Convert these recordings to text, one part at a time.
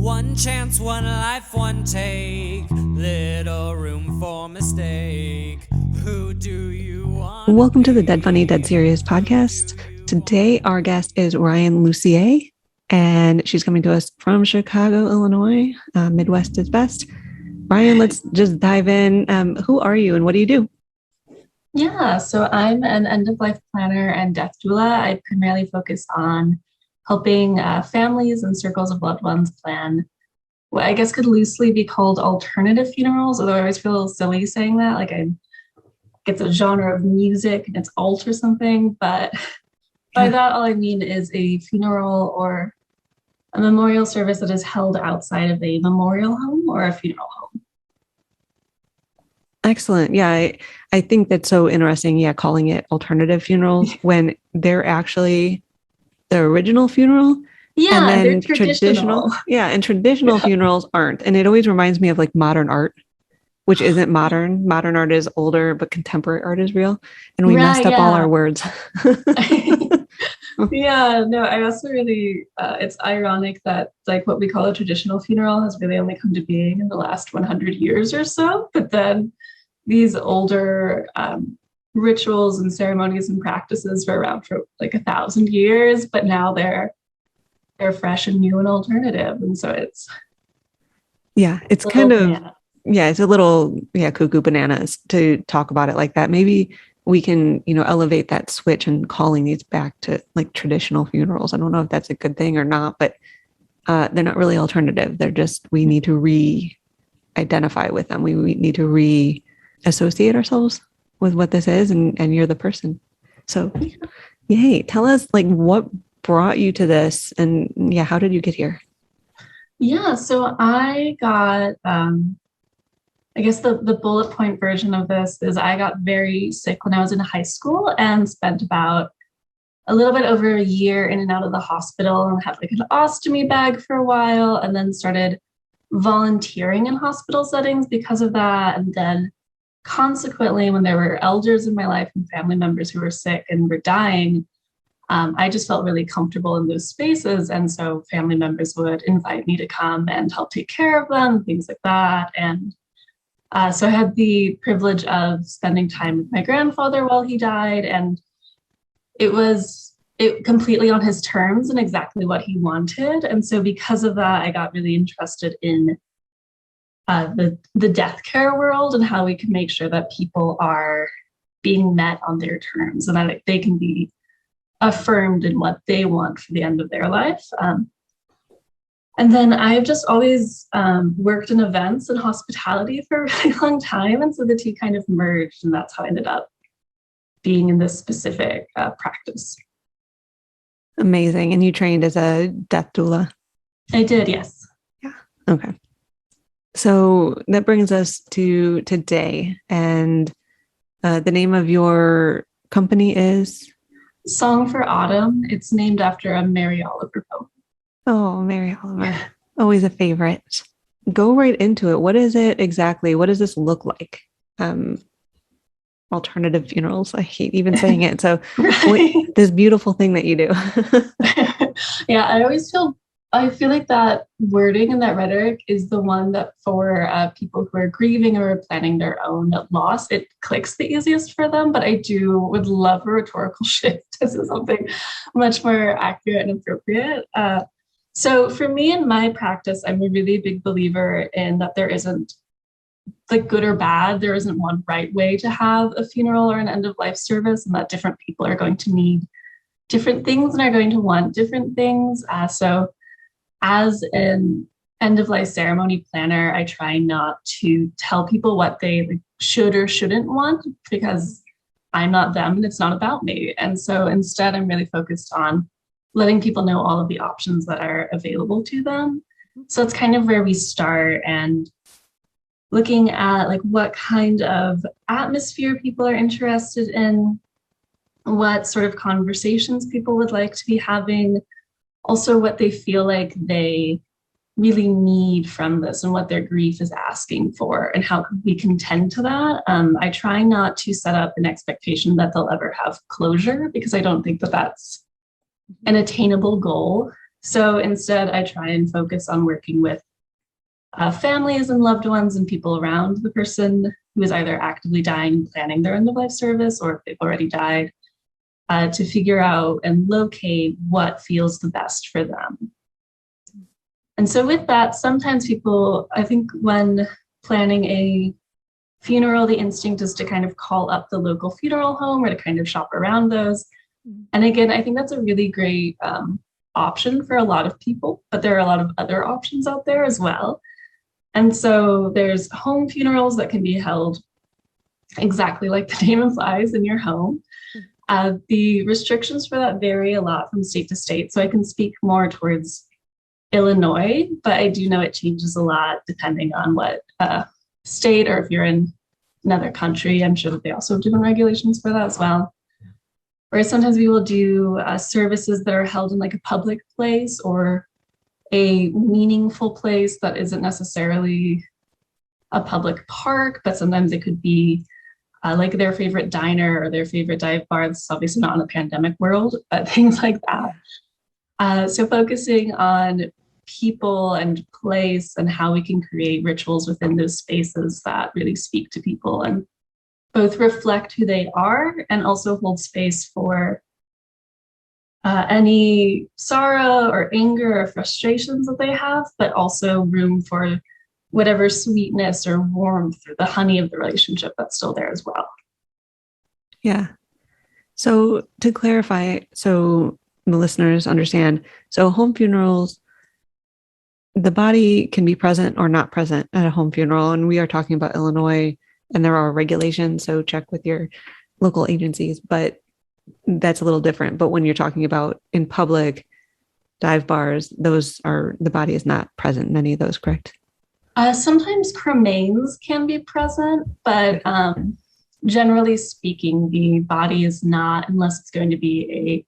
One chance, one life, one take. Little room for mistake. Who do you want? Welcome to the DeadFunyDeadSerious Podcast. Today, our guest is Rian Lussier, and she's coming to us from Chicago, Illinois. Midwest is best. Rian, let's just dive in. Who are you and what do you do? Yeah, so I'm an end-of-life planner and death doula. I primarily focus on helping families and circles of loved ones plan what I guess could loosely be called alternative funerals, although I always feel a little silly saying that, like it's a genre of music and it's alt or something, but by that all I mean is a funeral or a memorial service that is held outside of a memorial home or a funeral home. Excellent. Yeah, I think that's so interesting. Yeah, calling it alternative funerals when they're actually the original funeral. Yeah, and then they're traditional. And traditional funerals aren't. And it always reminds me of like modern art, which isn't modern. Modern art is older, but contemporary art is real. And we messed up all our words. Yeah, no, I also really, it's ironic that like what we call a traditional funeral has really only come to being in the last 100 years or so. But then these older rituals and ceremonies and practices were around for like 1,000 years, but now they're fresh and new and alternative. And so it's it's kind of it's a little cuckoo bananas to talk about it like that. Maybe we can elevate that switch and calling these back to like traditional funerals. I don't know if that's a good thing or not, but they're not really alternative. They're just, we need to re-identify with them. We need to re-associate ourselves with what this is, and you're the person. So yay, tell us like what brought you to this, and how did you get here? Yeah, so I got I guess the bullet point version of this is I got very sick when I was in high school and spent about a little bit over a year in and out of the hospital and had like an ostomy bag for a while, and then started volunteering in hospital settings because of that. And then consequently, when there were elders in my life and family members who were sick and were dying, I just felt really comfortable in those spaces. And so family members would invite me to come and help take care of them, things like that. And so I had the privilege of spending time with my grandfather while he died. And it completely on his terms and exactly what he wanted. And so because of that, I got really interested in the death care world and how we can make sure that people are being met on their terms and that they can be affirmed in what they want for the end of their life. And then I've just always worked in events and hospitality for a really long time. And so the two kind of merged, and that's how I ended up being in this specific practice. Amazing. And you trained as a death doula? I did, yes. Yeah. Okay. So that brings us to today. And the name of your company is? Song for Autumn. It's named after a Mary Oliver poem. Oh, Mary Oliver. Yeah. Always a favorite. Go right into it. What is it exactly? What does this look like? Alternative funerals. I hate even saying it. So this beautiful thing that you do. Yeah, I feel like that wording and that rhetoric is the one that for people who are grieving or planning their own loss, it clicks the easiest for them. But I would love a rhetorical shift to something much more accurate and appropriate. So for me in my practice, I'm a really big believer in that there isn't like good or bad. There isn't one right way to have a funeral or an end of life service, and that different people are going to need different things and are going to want different things. So as an end of life ceremony planner, I try not to tell people what they should or shouldn't want because I'm not them and it's not about me. And so instead, I'm really focused on letting people know all of the options that are available to them. So it's kind of where we start, and looking at like what kind of atmosphere people are interested in, what sort of conversations people would like to be having, also what they feel like they really need from this and what their grief is asking for and how we can tend to that. I try not to set up an expectation that they'll ever have closure because I don't think that that's an attainable goal. So instead, I try and focus on working with families and loved ones and people around the person who is either actively dying, planning their end of life service, or if they've already died, to figure out and locate what feels the best for them. And so with that, sometimes people, I think when planning a funeral, the instinct is to kind of call up the local funeral home or to kind of shop around those. And again, I think that's a really great option for a lot of people, but there are a lot of other options out there as well. And so there's home funerals that can be held exactly like the name implies, in your home. The restrictions for that vary a lot from state to state. So I can speak more towards Illinois, but I do know it changes a lot depending on what state, or if you're in another country, I'm sure that they also have different regulations for that as well. Whereas sometimes we will do services that are held in like a public place or a meaningful place that isn't necessarily a public park, but sometimes it could be like their favorite diner or their favorite dive bar. This is obviously not in a pandemic world, but things like that. So focusing on people and place and how we can create rituals within those spaces that really speak to people and both reflect who they are and also hold space for any sorrow or anger or frustrations that they have, but also room for whatever sweetness or warmth or the honey of the relationship that's still there as well. Yeah. So to clarify, so the listeners understand, so home funerals, the body can be present or not present at a home funeral. And we are talking about Illinois, and there are regulations, so check with your local agencies, but that's a little different. But when you're talking about in public dive bars, those are, the body is not present in any of those, correct? Sometimes cremains can be present, but generally speaking, the body is not, unless it's going to be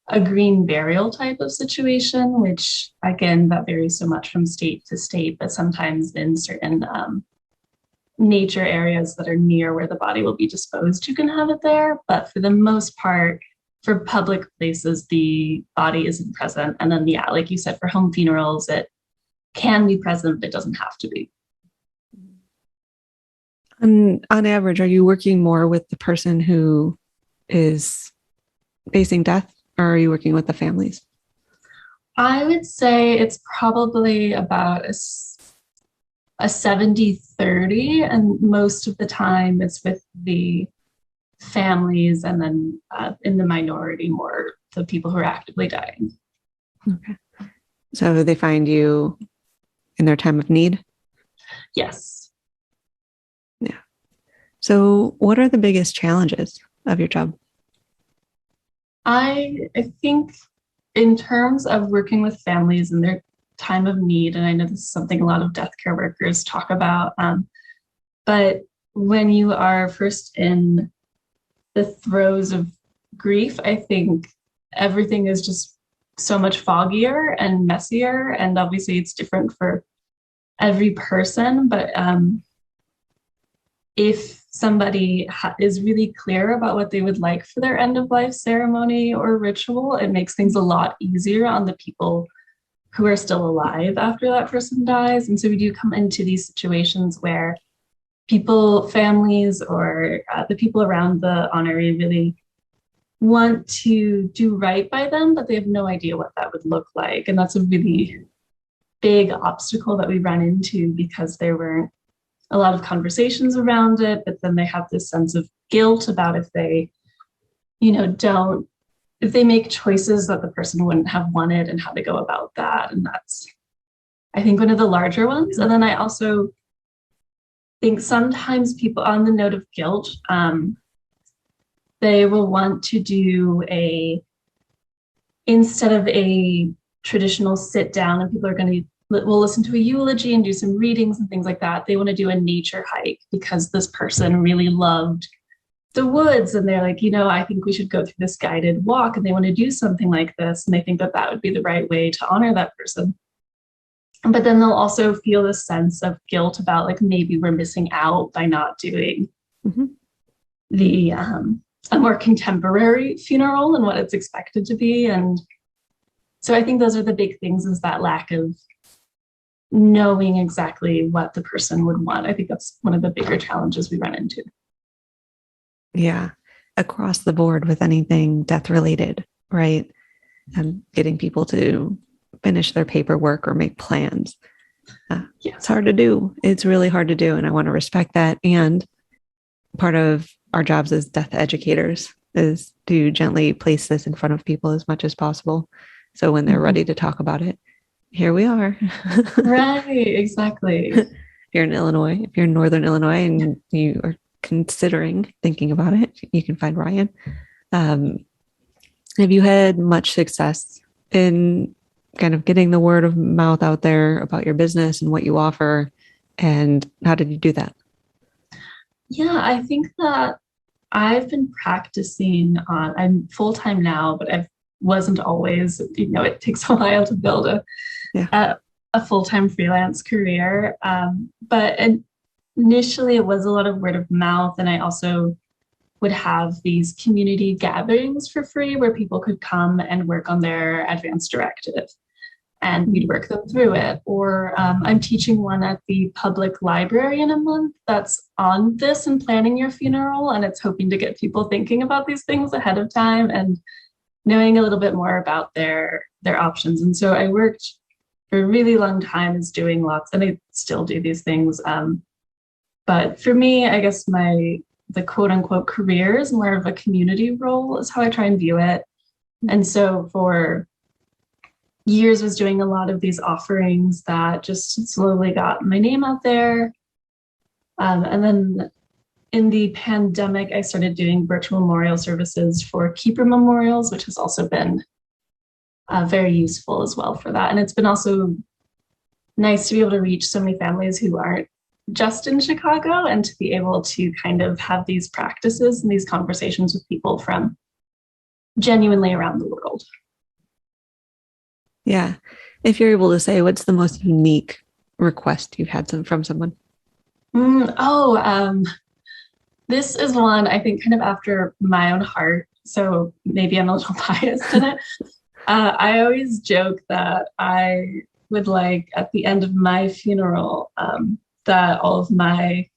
a green burial type of situation, which again, that varies so much from state to state, but sometimes in certain nature areas that are near where the body will be disposed, you can have it there. But for the most part, for public places, the body isn't present. And then, yeah, like you said, for home funerals, it can be present, but it doesn't have to be. And on average, are you working more with the person who is facing death, or are you working with the families? I would say it's probably about a 70-30, and most of the time it's with the families, and then in the minority, more the people who are actively dying. Okay. So they find you in their time of need? Yes. Yeah. So what are the biggest challenges of your job? I think in terms of working with families in their time of need, and I know this is something a lot of death care workers talk about, but when you are first in the throes of grief, I think everything is just so much foggier and messier, and obviously it's different for every person, but if somebody is really clear about what they would like for their end of life ceremony or ritual, it makes things a lot easier on the people who are still alive after that person dies. And so we do come into these situations where people, families, or the people around the honoree really want to do right by them, but they have no idea what that would look like. And that's a really big obstacle that we run into, because there weren't a lot of conversations around it, but then they have this sense of guilt about if they, if they make choices that the person wouldn't have wanted and how to go about that. And that's, I think, one of the larger ones. And then I also think sometimes people, on the note of guilt, they will want to do instead of a traditional sit down and people are going to, we'll listen to a eulogy and do some readings and things like that. They want to do a nature hike because this person really loved the woods, and they're like, I think we should go through this guided walk, and they want to do something like this, and they think that that would be the right way to honor that person. But then they'll also feel this sense of guilt about, like, maybe we're missing out by not doing the a more contemporary funeral and what it's expected to be. And So I think those are the big things, is that lack of knowing exactly what the person would want. I think that's one of the bigger challenges we run into. Yeah. Across the board with anything death related, right? And getting people to finish their paperwork or make plans. It's hard to do. It's really hard to do. And I want to respect that. And part of our jobs as death educators is to gently place this in front of people as much as possible. So when they're ready to talk about it, here we are. Right, exactly. If you're in Illinois, if you're in Northern Illinois and you are thinking about it, you can find Rian. Have you had much success in kind of getting the word of mouth out there about your business and what you offer? And how did you do that? Yeah, I think that I've been practicing I'm full-time now, but I wasn't always, it takes a while to build a full-time freelance career. But initially it was a lot of word of mouth. And I also would have these community gatherings for free where people could come and work on their advance directive, and we'd work them through it. Or I'm teaching one at the public library in a month that's on this and planning your funeral. And it's hoping to get people thinking about these things ahead of time and knowing a little bit more about their options. And so I worked for a really long time as doing lots, and I still do these things. But for me, I guess the quote unquote career is more of a community role, is how I try and view it. And so for years was doing a lot of these offerings that just slowly got my name out there. And then in the pandemic, I started doing virtual memorial services for keeper memorials, which has also been very useful as well for that. And it's been also nice to be able to reach so many families who aren't just in Chicago, and to be able to kind of have these practices and these conversations with people from genuinely around the world. Yeah. If you're able to say, what's the most unique request you've had from someone? This is one I think kind of after my own heart. So maybe I'm a little biased in it. I always joke that I would like at the end of my funeral that all of my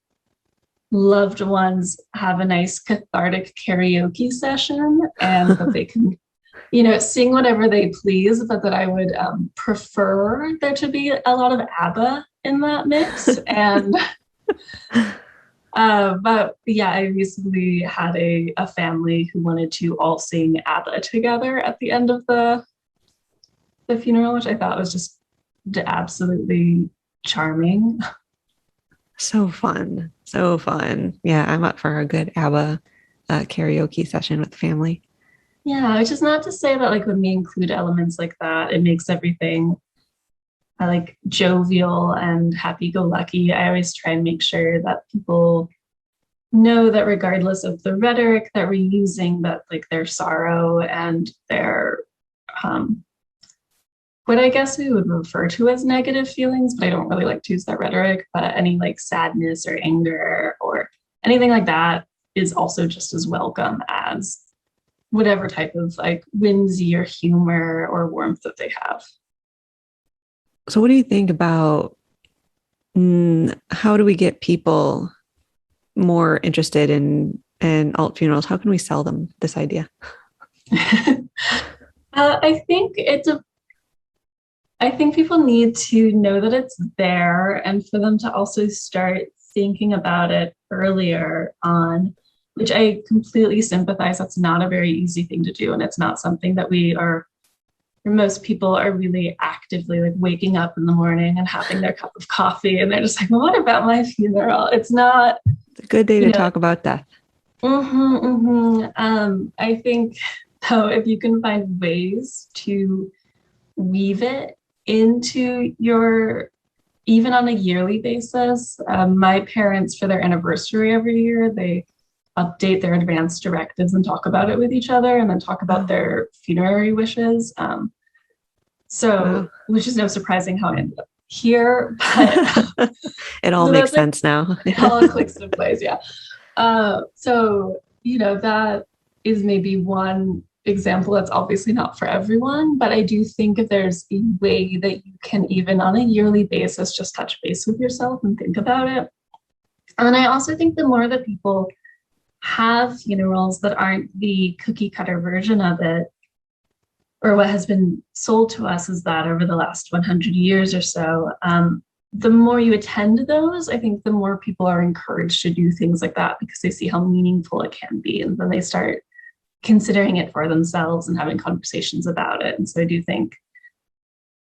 loved ones have a nice cathartic karaoke session, and that they can, sing whatever they please, but that I would prefer there to be a lot of ABBA in that mix. And but yeah, I recently had a family who wanted to all sing ABBA together at the end of the funeral, which I thought was just absolutely charming. So fun. So fun. Yeah, I'm up for a good ABBA karaoke session with the family. Yeah, which is not to say that like when we include elements like that, it makes everything like jovial and happy-go-lucky. I always try and make sure that people know that regardless of the rhetoric that we're using, that like their sorrow and their what I guess we would refer to as negative feelings, but I don't really like to use that rhetoric, but any like sadness or anger or anything like that is also just as welcome as whatever type of like whimsy or humor or warmth that they have. So what do you think about how do we get people more interested in alt funerals? How can we sell them this idea? I think people need to know that it's there, and for them to also start thinking about it earlier on, which I completely sympathize. That's not a very easy thing to do. And it's not something that most people are really actively like waking up in the morning and having their cup of coffee. And they're just like, well, what about my funeral? It's not. It's a good day to talk about death. I think though, if you can find ways to weave it into your, even on a yearly basis, my parents, for their anniversary every year, they update their advance directives and talk about it with each other, and then talk about their funerary wishes. Which is no surprising how I ended up here, but it all makes sense now. It all clicks into place, yeah. So, that is maybe one example that's obviously not for everyone, but I do think if there's a way that you can even on a yearly basis just touch base with yourself and think about it. And I also think the more that people have funerals that aren't the cookie cutter version of it, or what has been sold to us is that over the last 100 years or so, the more you attend those, I think the more people are encouraged to do things like that because they see how meaningful it can be. And then they start considering it for themselves and having conversations about it. And so I do think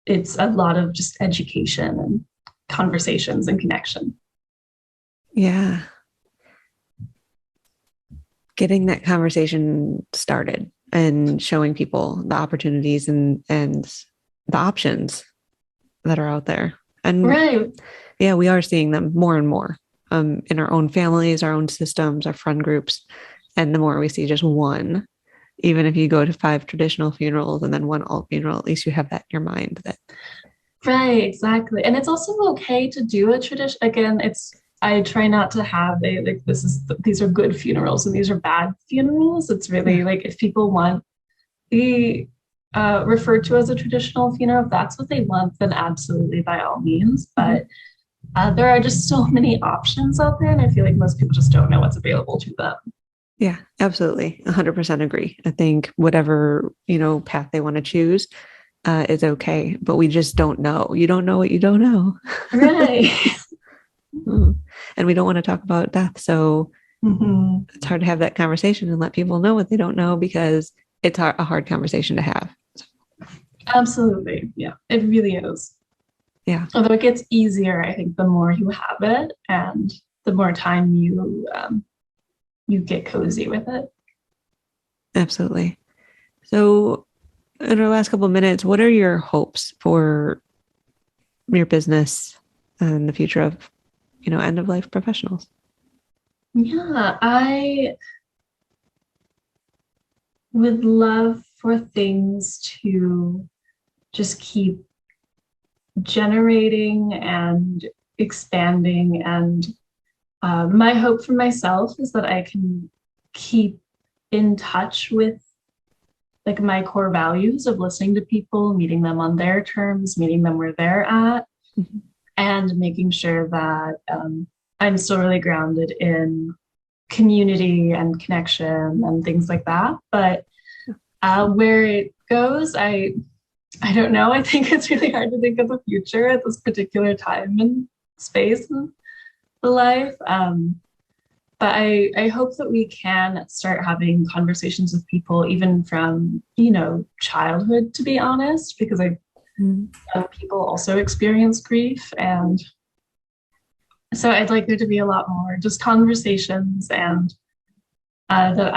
it's a lot of just education and conversations and connection. Yeah. Getting that conversation started and showing people the opportunities and the options that are out there. And right. Yeah, we are seeing them more and more in our own families, our own systems, our friend groups. And the more we see just one, even if you go to 5 traditional funerals and then 1 alt funeral, at least you have that in your mind. Right, exactly. And it's also okay to do a tradition. Again, I try not to have these are good funerals and these are bad funerals. It's really like if people want the referred to as a traditional funeral, if that's what they want, then absolutely by all means. But there are just so many options out there, and I feel like most people just don't know what's available to them. Yeah, absolutely. 100% agree. I think whatever, path they want to choose is okay, but we just don't know. You don't know what you don't know. Right. And we don't want to talk about death. So it's hard to have that conversation and let people know what they don't know because it's a hard conversation to have. Absolutely. Yeah, it really is. Yeah. Although it gets easier, I think, the more you have it and the more time you get cozy with it. Absolutely. So in our last couple of minutes, what are your hopes for your business and the future of, end of life professionals? Yeah, I would love for things to just keep generating and expanding. And my hope for myself is that I can keep in touch with like my core values of listening to people, meeting them on their terms, meeting them where they're at, and making sure that I'm still really grounded in community and connection and things like that. But where it goes, I don't know. I think it's really hard to think of the future at this particular time and space in the life. But I hope that we can start having conversations with people, even from, childhood, to be honest, because people also experience grief. And so I'd like there to be a lot more just conversations and that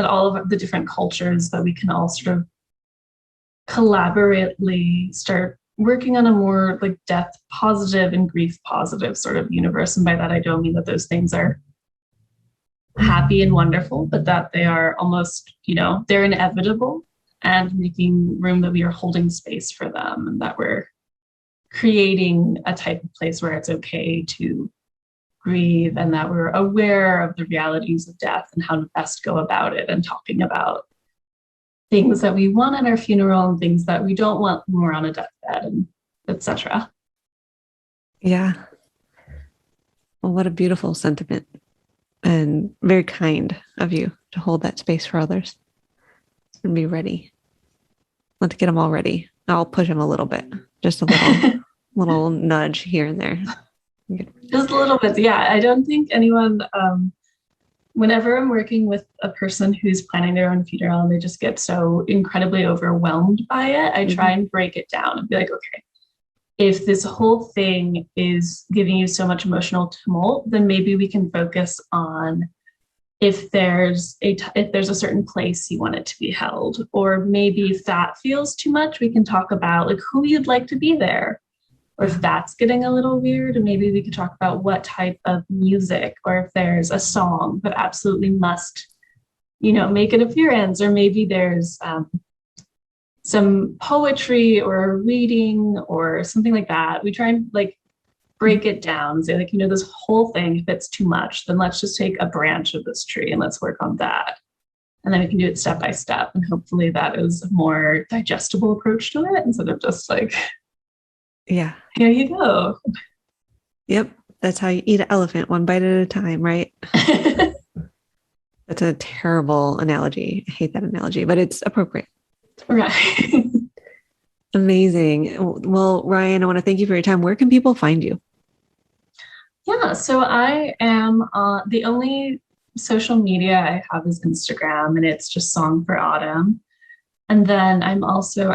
all of the different cultures that we can all sort of collaboratively start working on a more like death positive and grief positive sort of universe. And by that, I don't mean that those things are happy and wonderful, but that they are almost, they're inevitable, and making room that we are holding space for them and that we're creating a type of place where it's okay to grieve and that we're aware of the realities of death and how to best go about it, and talking about things that we want at our funeral and things that we don't want when we're on a deathbed, and etc. Yeah. Well, what a beautiful sentiment, and very kind of you to hold that space for others and be ready. Let's get them all ready. I'll push them a little bit, just a little, little nudge here and there. Just a little bit. Yeah. I don't think anyone, whenever I'm working with a person who's planning their own funeral and they just get so incredibly overwhelmed by it, I try and break it down and be like, okay, if this whole thing is giving you so much emotional tumult, then maybe we can focus on if there's a certain place you want it to be held, or maybe if that feels too much, we can talk about like who you'd like to be there. Or if that's getting a little weird, maybe we could talk about what type of music, or if there's a song that absolutely must, make an appearance, or maybe there's some poetry or a reading or something like that. We try and like break it down and say like, this whole thing, if it's too much, then let's just take a branch of this tree and let's work on that. And then we can do it step by step. And hopefully that is a more digestible approach to it instead of just like, yeah, here you go. Yep. That's how you eat an elephant, one bite at a time, right? That's a terrible analogy. I hate that analogy, but it's appropriate. Right. Amazing. Well, Rian, I want to thank you for your time. Where can people find you? Yeah, so I am the only social media I have is Instagram, and it's just Song for Autumn. And then I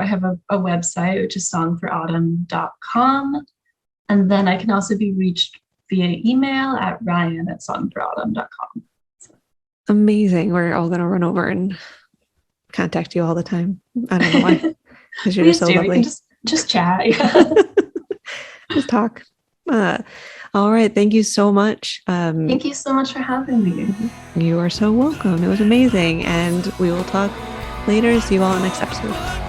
have a website, which is songforautumn.com. And then I can also be reached via email at ryan@songforautumn.com. Amazing. We're all going to run over and contact you all the time. I don't know why. Because you're so lovely. We can just chat. Yeah. Just talk. All right. Thank you so much. Thank you so much for having me. You are so welcome. It was amazing. And we will talk later. See you all next episode.